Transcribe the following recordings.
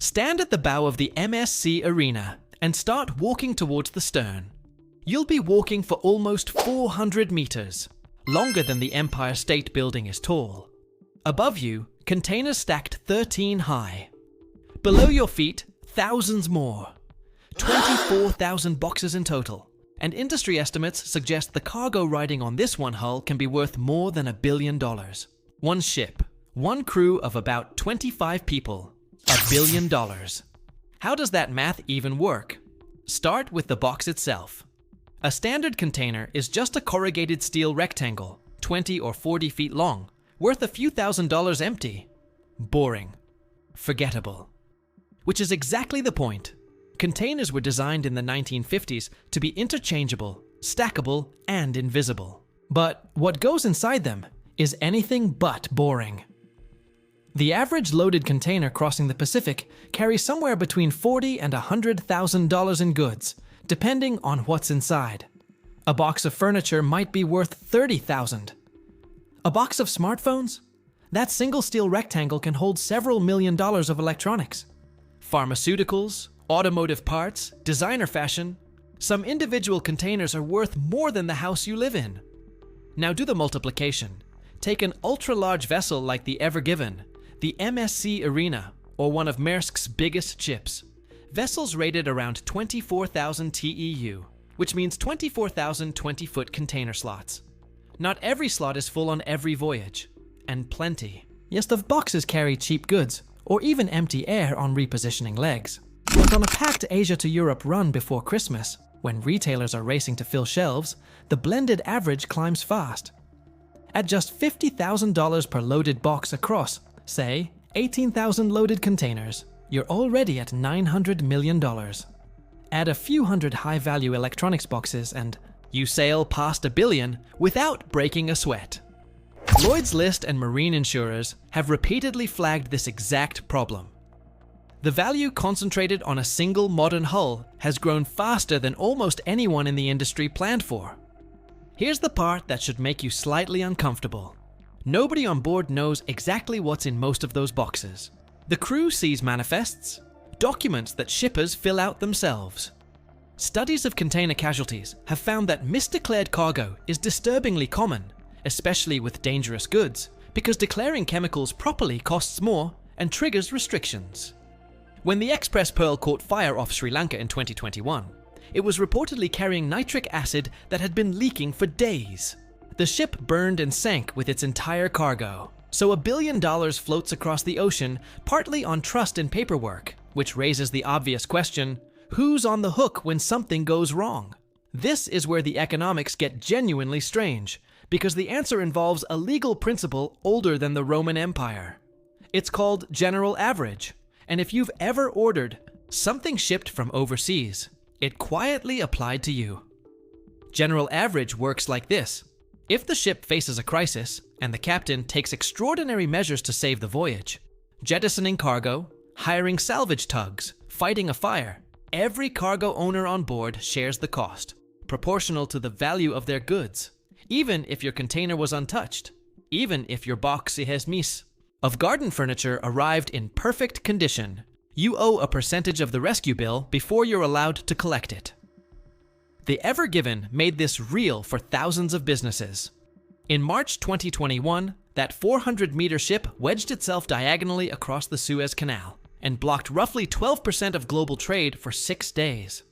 Stand at the bow of the MSC Arena and start walking towards the stern. You'll be walking for almost 400 meters, longer than the Empire State Building is tall. Above you, containers stacked 13 high. Below your feet, thousands more. 24,000 boxes in total. And industry estimates suggest the cargo riding on this one hull can be worth more than $1 billion. One ship, one crew of about 25 people, $1 billion. How does that math even work? Start with the box itself. A standard container is just a corrugated steel rectangle, 20 or 40 feet long, worth a few $1,000s empty. Boring. Forgettable. Which is exactly the point. Containers were designed in the 1950s to be interchangeable, stackable, and invisible. But what goes inside them is anything but boring. The average loaded container crossing the Pacific carries somewhere between $40,000 and $100,000 in goods, depending on what's inside. A box of furniture might be worth $30,000. A box of smartphones? That single steel rectangle can hold several $1,000,000 of electronics. Pharmaceuticals, automotive parts, designer fashion. Some individual containers are worth more than the house you live in. Now do the multiplication. Take an ultra-large vessel like the Ever Given, the MSC Arena, or one of Maersk's biggest ships. Vessels rated around 24,000 TEU, which means 24,000 20-foot container slots. Not every slot is full on every voyage, and plenty. Yes, the boxes carry cheap goods, or even empty air on repositioning legs. But on a packed Asia to Europe run before Christmas, when retailers are racing to fill shelves, the blended average climbs fast. At just $50,000 per loaded box across, say, 18,000 loaded containers, you're already at $900 million. Add a few hundred high-value electronics boxes and you sail past $1 billion without breaking a sweat. Lloyd's List and marine insurers have repeatedly flagged this exact problem. The value concentrated on a single modern hull has grown faster than almost anyone in the industry planned for. Here's the part that should make you slightly uncomfortable. Nobody on board knows exactly what's in most of those boxes. The crew sees manifests, documents that shippers fill out themselves. Studies of container casualties have found that misdeclared cargo is disturbingly common, especially with dangerous goods, because declaring chemicals properly costs more and triggers restrictions. When the Express Pearl caught fire off Sri Lanka in 2021, it was reportedly carrying nitric acid that had been leaking for days. The ship burned and sank with its entire cargo, so $1 billion floats across the ocean partly on trust in paperwork, which raises the obvious question, who's on the hook when something goes wrong? This is where the economics get genuinely strange, because the answer involves a legal principle older than the Roman Empire. It's called general average, and if you've ever ordered something shipped from overseas, it quietly applied to you. General average works like this. If the ship faces a crisis, and the captain takes extraordinary measures to save the voyage, jettisoning cargo, hiring salvage tugs, fighting a fire, every cargo owner on board shares the cost, proportional to the value of their goods, even if your container was untouched, even if your box of garden furniture arrived in perfect condition. You owe a percentage of the rescue bill before you're allowed to collect it. The Ever Given made this real for thousands of businesses. In March 2021, that 400-meter ship wedged itself diagonally across the Suez Canal and blocked roughly 12% of global trade for 6 days.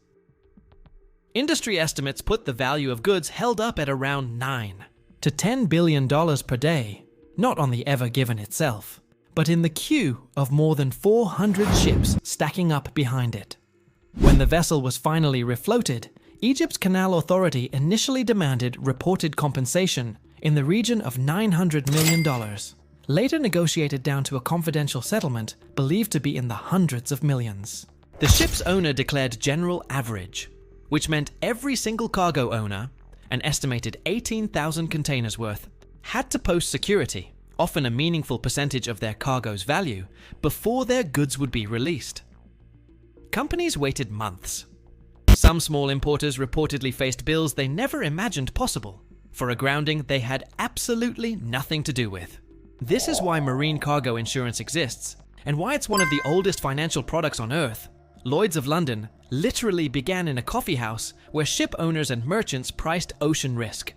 Industry estimates put the value of goods held up at around $9 to $10 billion per day, not on the Ever Given itself, but in the queue of more than 400 ships stacking up behind it. When the vessel was finally refloated, Egypt's Canal Authority initially demanded reported compensation in the region of $900 million, later negotiated down to a confidential settlement believed to be in the hundreds of millions. The ship's owner declared general average, which meant every single cargo owner, an estimated 18,000 containers worth, had to post security, often a meaningful percentage of their cargo's value, before their goods would be released. Companies waited months. Some small importers reportedly faced bills they never imagined possible for a grounding they had absolutely nothing to do with. This is why marine cargo insurance exists, and why it's one of the oldest financial products on Earth. Lloyd's of London literally began in a coffee house where ship owners and merchants priced ocean risk.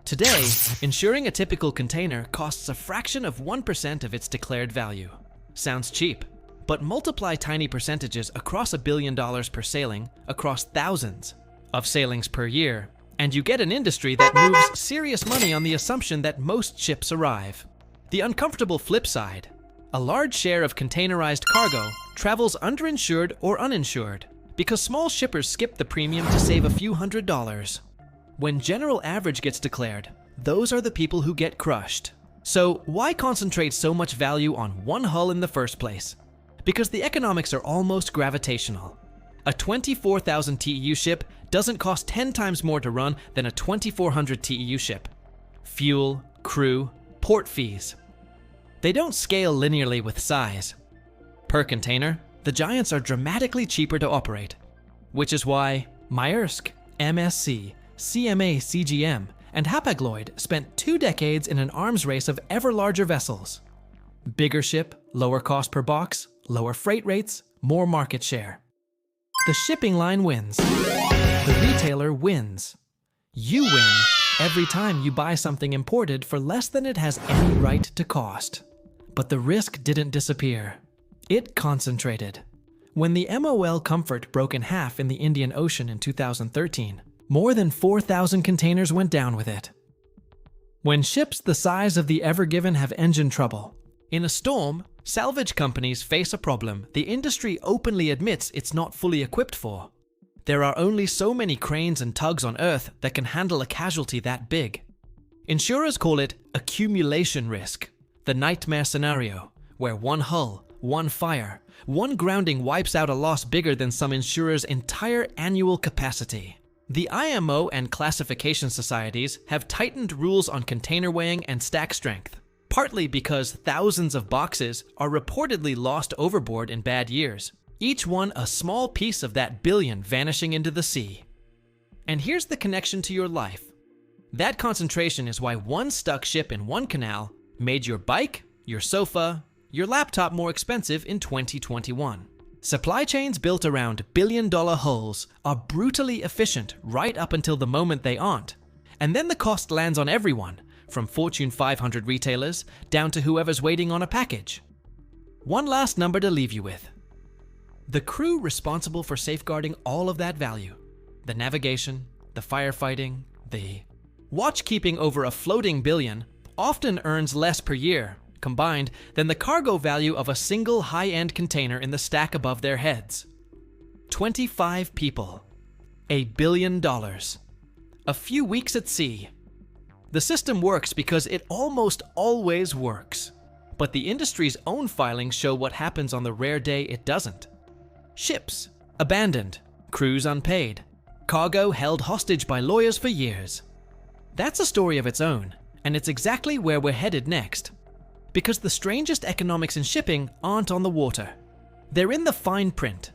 Today, insuring a typical container costs a fraction of 1% of its declared value. Sounds cheap, but multiply tiny percentages across $1 billion per sailing across thousands of sailings per year, and you get an industry that moves serious money on the assumption that most ships arrive. The uncomfortable flip side: a large share of containerized cargo travels underinsured or uninsured because small shippers skip the premium to save a few $100s. When general average gets declared, those are the people who get crushed. So why concentrate so much value on one hull in the first place? Because the economics are almost gravitational. A 24,000 TEU ship doesn't cost 10 times more to run than a 2,400 TEU ship. Fuel, crew, port fees. They don't scale linearly with size. Per container, the giants are dramatically cheaper to operate, which is why Maersk, MSC, CMA CGM, and Hapag-Lloyd spent 2 decades in an arms race of ever larger vessels. Bigger ship, lower cost per box, lower freight rates, more market share. The shipping line wins. The retailer wins. You win every time you buy something imported for less than it has any right to cost. But the risk didn't disappear. It concentrated. When the MOL Comfort broke in half in the Indian Ocean in 2013, more than 4,000 containers went down with it. When ships the size of the Ever Given have engine trouble, in a storm, salvage companies face a problem the industry openly admits it's not fully equipped for. There are only so many cranes and tugs on Earth that can handle a casualty that big. Insurers call it accumulation risk, the nightmare scenario, where one hull, one fire, one grounding wipes out a loss bigger than some insurers' entire annual capacity. The IMO and classification societies have tightened rules on container weighing and stack strength, partly because thousands of boxes are reportedly lost overboard in bad years, each one a small piece of that billion vanishing into the sea. And here's the connection to your life. That concentration is why one stuck ship in one canal made your bike, your sofa, your laptop more expensive in 2021. Supply chains built around billion-dollar hulls are brutally efficient right up until the moment they aren't. And then the cost lands on everyone, from Fortune 500 retailers down to whoever's waiting on a package. One last number to leave you with. The crew responsible for safeguarding all of that value, the navigation, the firefighting, the watchkeeping over a floating billion, often earns less per year, combined, than the cargo value of a single high-end container in the stack above their heads. 25 people. $1 billion. A few weeks at sea. The system works because it almost always works. But the industry's own filings show what happens on the rare day it doesn't. Ships abandoned, crews unpaid, cargo held hostage by lawyers for years. That's a story of its own, and it's exactly where we're headed next. Because the strangest economics in shipping aren't on the water. They're in the fine print.